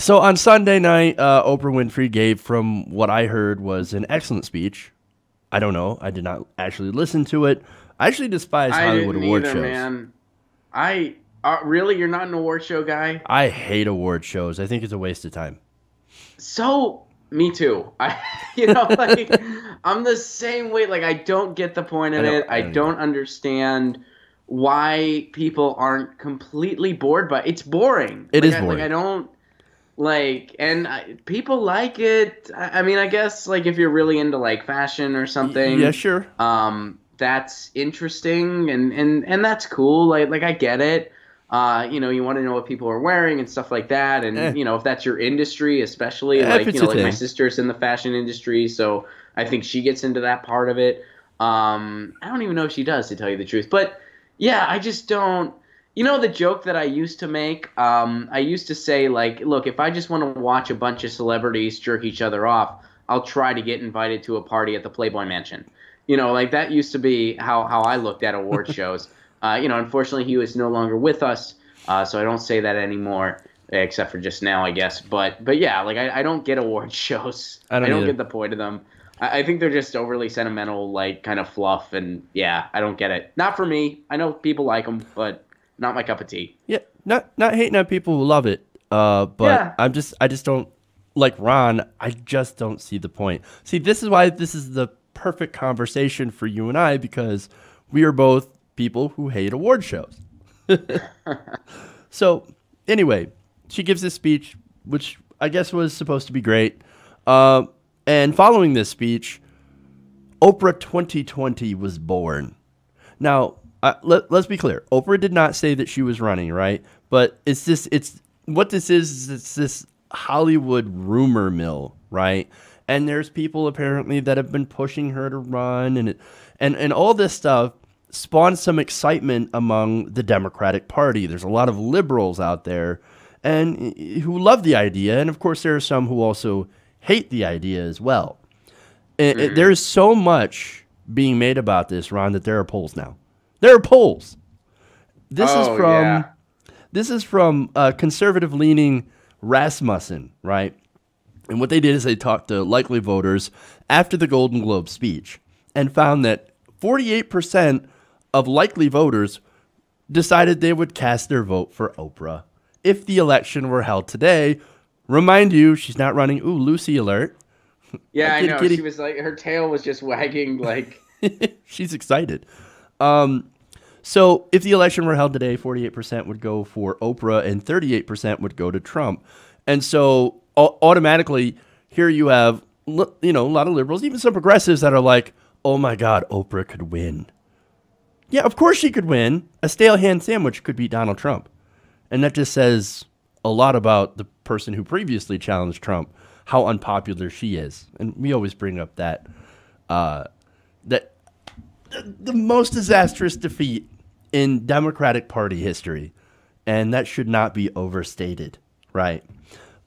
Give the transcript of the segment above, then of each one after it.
So on Sunday night, Oprah Winfrey gave, from what I heard, was an excellent speech. I don't know. I did not actually listen to it. I actually despise I Hollywood didn't award either, shows. man. I really, you're not an award show guy? I hate award shows. I think it's a waste of time. So, me too. Like I'm the same way. Like I don't get the point I of don't. it. I I don't either. don't understand why people aren't completely bored by it's boring. It is I boring. don't like people like it. I mean, I guess like if you're really into like fashion or Yeah, something, sure. that's interesting and that's cool. Like I get it. You want to know what people are wearing and stuff like that. Eh, And, if that's your industry, especially if it's your like my thing. sister's in the fashion industry. So I think she gets into that part of it. I don't even know if she does, to tell you the truth. But yeah, I just don't. The joke that I used to make, I used to say, like, look, if I just want to watch a bunch of celebrities jerk each other off, I'll try to get invited to a party at the Playboy Mansion. Like that used to be how I looked at award shows. Unfortunately, he was no longer with us, so I don't say that anymore, except for just now, I guess. But yeah, like I don't get award shows. I I don't don't either. get the point of them. I think they're just overly sentimental, like kind of fluff, and yeah, I don't get it. Not for me. I know people like them, but not my cup of tea. Yeah, not hating on people who love it. But Yeah. I just don't like Ron. I just don't see the point. See, this is why this is the perfect conversation for you and I, because we are both people who hate award shows. So anyway, she gives this speech, which I guess was supposed to be great. And following this speech, Oprah 2020 was born. Now, let's be clear. Oprah did not say that she was running, right? But it's what this is it's this Hollywood rumor mill, right? And there's people apparently that have been pushing her to run, and all this stuff spawned some excitement among the Democratic Party. There's a lot of liberals out there and who love the idea, and of course there are some who also hate the idea as well. There Hmm. is so much being made about this, Ron, that there are polls now. There are polls. This is Oh from yeah. conservative leaning Rasmussen, right? And what they did is they talked to likely voters after the Golden Globe speech and found that 48% of likely voters decided they would cast their vote for Oprah if the election were held today. Remind you, she's not running. Ooh, Lucy alert. Yeah, I Kitty, know. She kitty. was like her tail was just wagging like. She's excited. So if the election were held today, 48% would go for Oprah and 38% would go to Trump. And so automatically here you have, a lot of liberals, even some progressives that are like, oh my God, Oprah could win. Yeah, of course she could win. A stale ham sandwich could beat Donald Trump. And that just says a lot about the person who previously challenged Trump, how unpopular she is. And we always bring up that the most disastrous defeat in Democratic Party history, and that should not be overstated, right?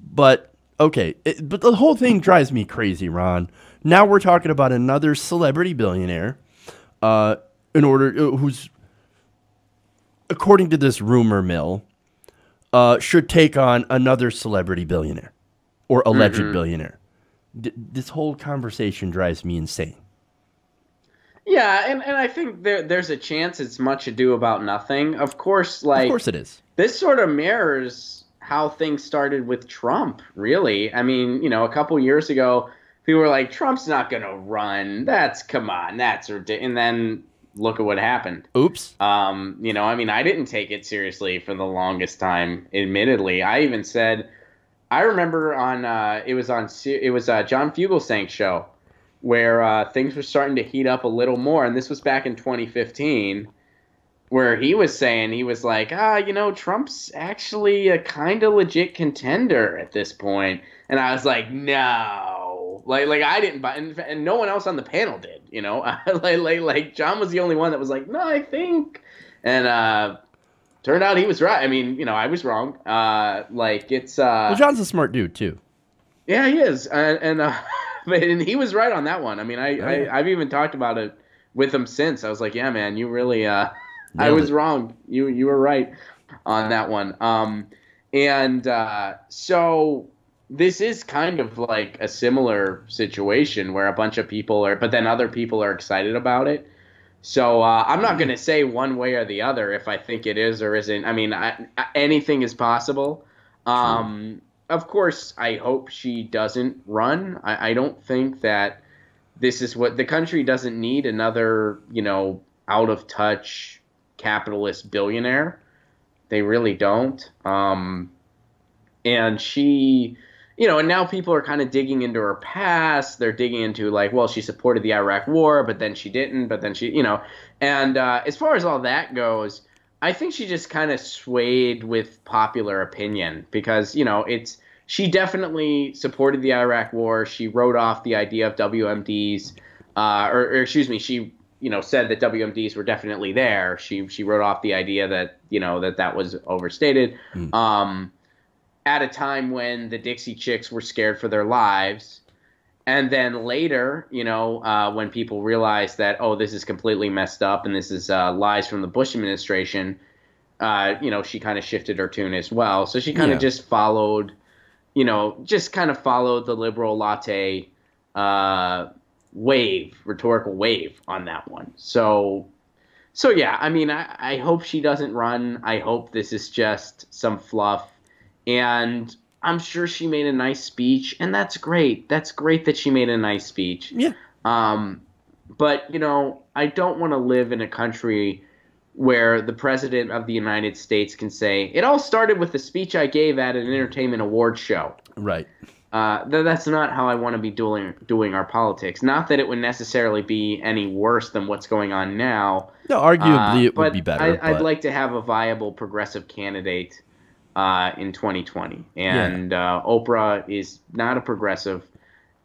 But okay, but the whole thing drives me crazy, Ron. Now we're talking about another celebrity billionaire, who's, according to this rumor mill, should take on another celebrity billionaire or alleged Hmm. billionaire. This whole conversation drives me insane. Yeah, and I think there's a chance it's much ado about nothing. Of course, Of like course it is. this sort of mirrors how things started with Trump, really. I mean, a couple years ago, people were like, Trump's not going to run. Come on, that's ridiculous. And then look at what happened. Oops. I mean, I didn't take it seriously for the longest time, admittedly. I even said, I remember it was John Fugelsang's show where things were starting to heat up a little more, and this was back in 2015, where he was saying he was like, Trump's actually a kind of legit contender at this point, and I was like, no, like I didn't buy, and no one else on the panel did, like John was the only one that was like, no, I think, and turned out he was right. I mean, I was wrong. Like it's Well, John's a smart dude too. yeah, he is, and he was right on that one. I mean, Oh yeah, I've even talked about it with him since. I was like, yeah, man, you really, I nailed was it. wrong. You were right on that one. And so this is kind of like a similar situation where a bunch of people are, but then other people are excited about it. So I'm not going to say one way or the other if I think it is or isn't. I mean, anything is possible. Of course, I hope she doesn't run. I don't think that this is what the country doesn't need, another, out of touch capitalist billionaire. They really don't. And she, and now people are kind of digging into her past. They're digging into like, well, she supported the Iraq War, but then she didn't. But then she, and as far as all that goes, I think she just kind of swayed with popular opinion because, she definitely supported the Iraq War. She wrote off the idea of WMDs, or excuse me, she, said that WMDs were definitely there. She wrote off the idea that, that was overstated. At a time when the Dixie Chicks were scared for their lives. And then later, when people realized that, oh, this is completely messed up and this is lies from the Bush administration, she kind of shifted her tune as well. So she kind of just followed, the liberal latte rhetorical wave on that one. So yeah, I mean, I hope she doesn't run. I hope this is just some fluff. And I'm sure she made a nice speech, and that's great. That's great that she made a nice speech. Yeah. But, I don't want to live in a country where the president of the United States can say, it all started with the speech I gave at an entertainment awards show. Right. That's not how I want to be doing our politics. Not that it would necessarily be any worse than what's going on now. No, arguably it would be better. I'd like to have a viable progressive candidate in 2020. And Oprah is not a progressive,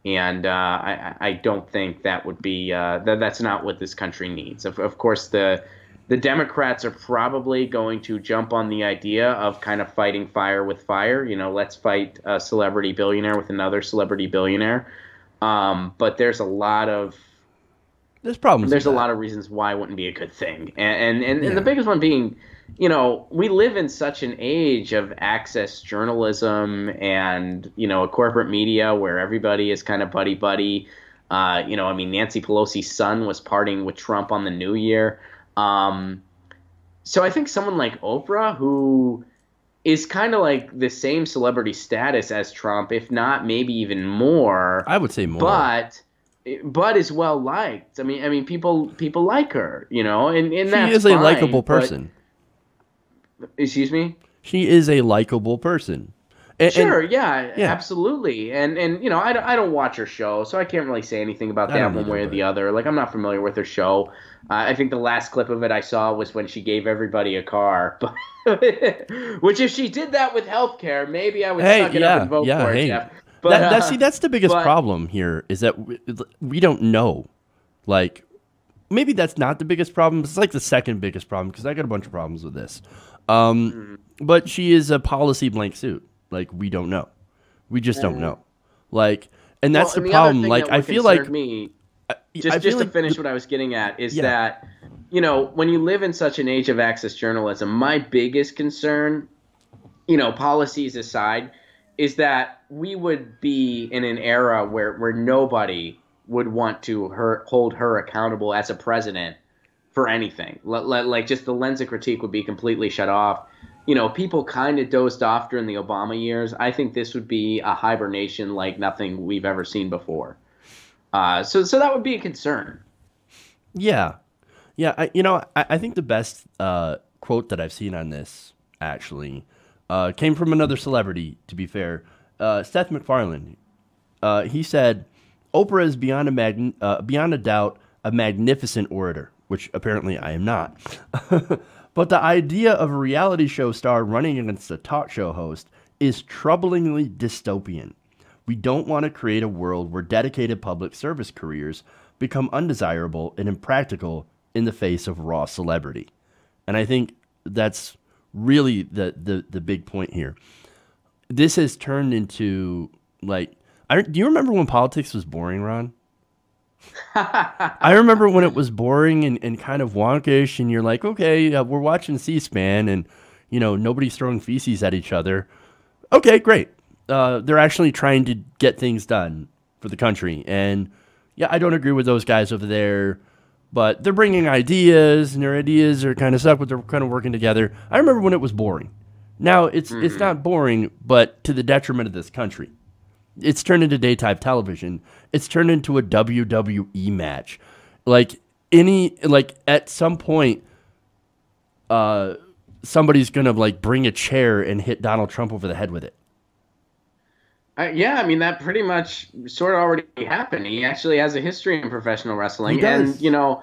and I don't think that would be that's not what this country needs. Of course, the Democrats are probably going to jump on the idea of kind of fighting fire with fire. Let's fight a celebrity billionaire with another celebrity billionaire. But there's a lot of problems. There's a lot of reasons why it wouldn't be a good thing, and the biggest one being, we live in such an age of access journalism and, a corporate media where everybody is kind of buddy-buddy. Nancy Pelosi's son was partying with Trump on the New Year. So I think someone like Oprah, who is kind of like the same celebrity status as Trump, if not maybe even more. I would say more. But is well liked. I mean, people like her, and that's she is a likable person. Excuse me? She is a likable person. Absolutely. And I don't watch her show, so I can't really say anything about that one way or the other. Like, I'm not familiar with her show. I think the last clip of it I saw was when she gave everybody a car. Which, if she did that with healthcare, maybe I would suck it up and vote for it, Jeff. But, that's the biggest problem here, is that we don't know. Like, maybe that's not the biggest problem. It's like the second biggest problem, because I got a bunch of problems with this. But she is a policy blank suit. Like, we don't know. We just don't know. Like, and that's the problem. Like, I feel like just to finish what I was getting at is that, when you live in such an age of access journalism, my biggest concern, policies aside, is that we would be in an era where nobody would want to hold her accountable as a president for anything. Like, just the lens of critique would be completely shut off. People kind of dozed off during the Obama years. I think this would be a hibernation like nothing we've ever seen before. So that would be a concern. Yeah. Yeah. I think the best quote that I've seen on this actually came from another celebrity, to be fair. Seth MacFarlane. He said, Oprah is beyond a doubt a magnificent orator, which apparently I am not. But the idea of a reality show star running against a talk show host is troublingly dystopian. We don't want to create a world where dedicated public service careers become undesirable and impractical in the face of raw celebrity. And I think that's really the big point here. This has turned into, like, do you remember when politics was boring, Ron? I remember when it was boring and kind of wonkish, and you're like, okay, we're watching C-SPAN, and nobody's throwing feces at each other. Okay, great. They're actually trying to get things done for the country. And yeah, I don't agree with those guys over there, but they're bringing ideas, and their ideas are kind of stuck, but they're kind of working together. I remember when it was boring. Now it's not boring, but to the detriment of this country. It's turned into daytime television. It's turned into a WWE match. Like at some point, somebody's gonna like bring a chair and hit Donald Trump over the head with it. Yeah, I mean that pretty much sort of already happened. He actually has a history in professional wrestling, He does. and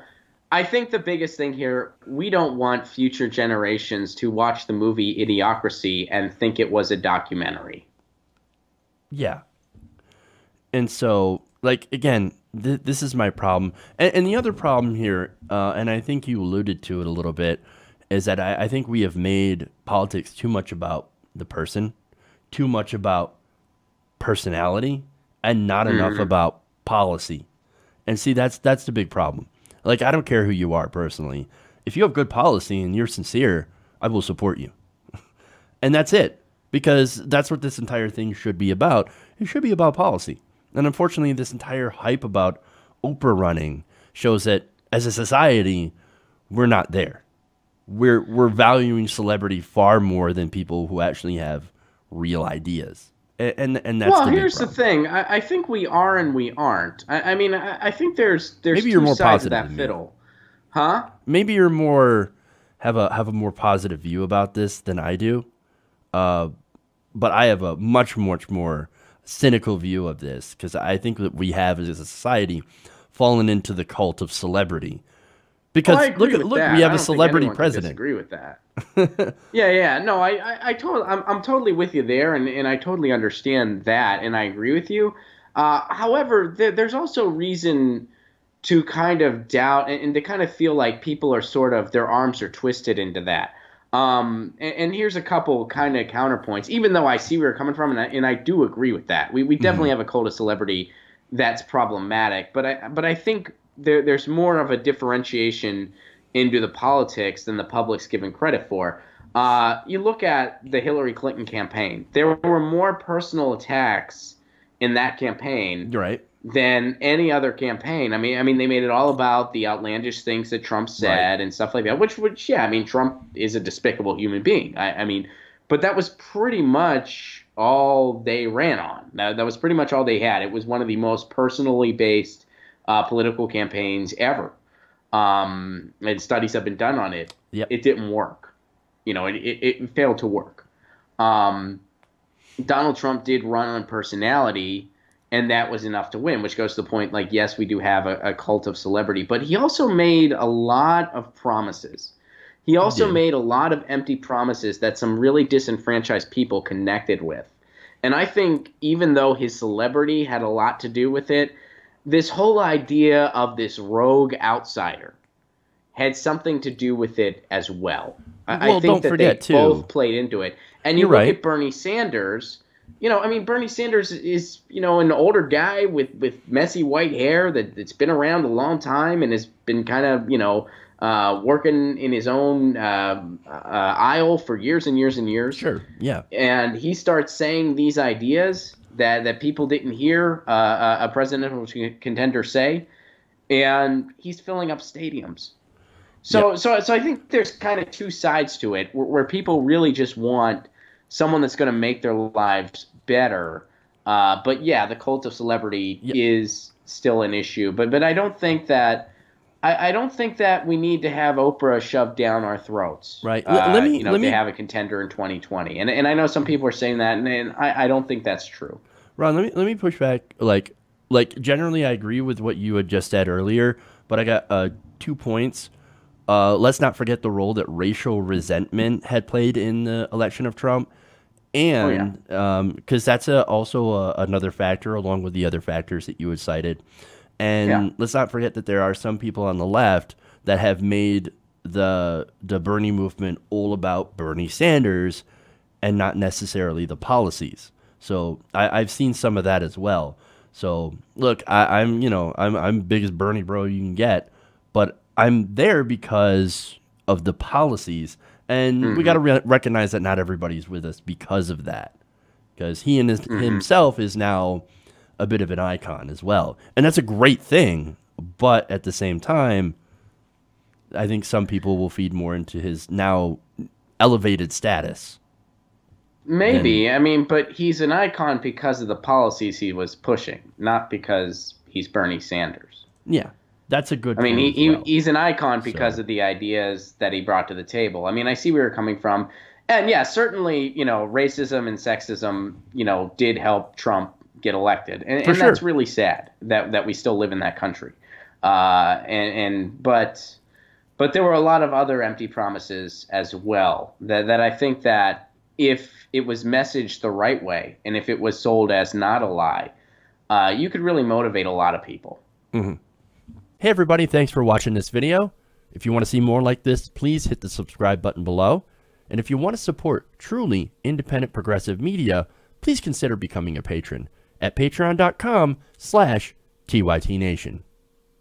I think the biggest thing here, we don't want future generations to watch the movie Idiocracy and think it was a documentary. Yeah. And so, like, again, this is my problem. And the other problem here, and I think you alluded to it a little bit, is that I think we have made politics too much about the person, too much about personality, and not enough about policy. And see, that's the big problem. Like, I don't care who you are personally. If you have good policy and you're sincere, I will support you. And that's it. Because that's what this entire thing should be about. It should be about policy. And unfortunately, this entire hype about Oprah running shows that as a society, we're not there. We're valuing celebrity far more than people who actually have real ideas. And that's well, the big here's problem. the thing. I think we are and we aren't. I mean, I think there's Maybe you're two more sides of positive that than me. fiddle, huh? Maybe you're more have a more positive view about this than I do. But I have a much more cynical view of this because I think that we have as a society fallen into the cult of celebrity. Because I agree look, with that. we have I a don't think celebrity anyone can president. disagree with that. Yeah. No, I'm totally with you there, and I totally understand that, and I agree with you. However, there's also reason to kind of doubt and to kind of feel like people are sort of their arms are twisted into that. And here's a couple kind of counterpoints. Even though I see where you're coming from, and I do agree with that. We definitely have a cult of celebrity that's problematic, but I think there's more of a differentiation into the politics than the public's given credit for. You look at the Hillary Clinton campaign. There were more personal attacks in that campaign You're right. than any other campaign. I mean, they made it all about the outlandish things that Trump said and stuff like that. Which, yeah, I mean, Trump is a despicable human being. I mean, but that was pretty much all they ran on. That was pretty much all they had. It was one of the most personally based political campaigns ever. And studies have been done on it. Yep. It didn't work. It failed to work. Donald Trump did run on personality, and that was enough to win, which goes to the point, like, yes, we do have a cult of celebrity, but he also made a lot of promises. He also made a lot of empty promises that some really disenfranchised people connected with. And I think even though his celebrity had a lot to do with it, this whole idea of this rogue outsider had something to do with it as well. I think that they both played into it. And you look at Bernie Sanders, Bernie Sanders is, an older guy with messy white hair that's been around a long time and has been kind of, working in his own aisle for years and years and years. Sure, yeah. And he starts saying these ideas that people didn't hear a presidential contender say, and he's filling up stadiums. So I think there's kind of two sides to it, where people really just want someone that's going to make their lives better. But yeah, the cult of celebrity is still an issue. But I don't think that we need to have Oprah shoved down our throats. Right. Let me have a contender in 2020. And I know some people are saying that, and I don't think that's true. Ron, let me push back. Like generally, I agree with what you had just said earlier, but I got 2 points. Let's not forget the role that racial resentment had played in the election of Trump, and because that's also another factor along with the other factors that you had cited. And let's not forget that there are some people on the left that have made the Bernie movement all about Bernie Sanders and not necessarily the policies. So I've seen some of that as well. So look, I'm biggest Bernie bro you can get, but I'm there because of the policies, and we got to recognize that not everybody's with us because of that. because he and himself is now a bit of an icon as well. And that's a great thing. But at the same time, I think some people will feed more into his now elevated status. Maybe. I mean, but he's an icon because of the policies he was pushing, not because he's Bernie Sanders. Yeah, that's a good I mean, point he's an icon because of the ideas that he brought to the table. I mean, I see where you're coming from. And yeah, certainly, racism and sexism, did help Trump get elected. And that's really sad that we still live in that country. But there were a lot of other empty promises as well that I think that if it was messaged the right way and if it was sold as not a lie, you could really motivate a lot of people. Mm-hmm. Hey, everybody. Thanks for watching this video. If you want to see more like this, please hit the subscribe button below. And if you want to support truly independent progressive media, please consider becoming a patron at patreon.com/TYTNation.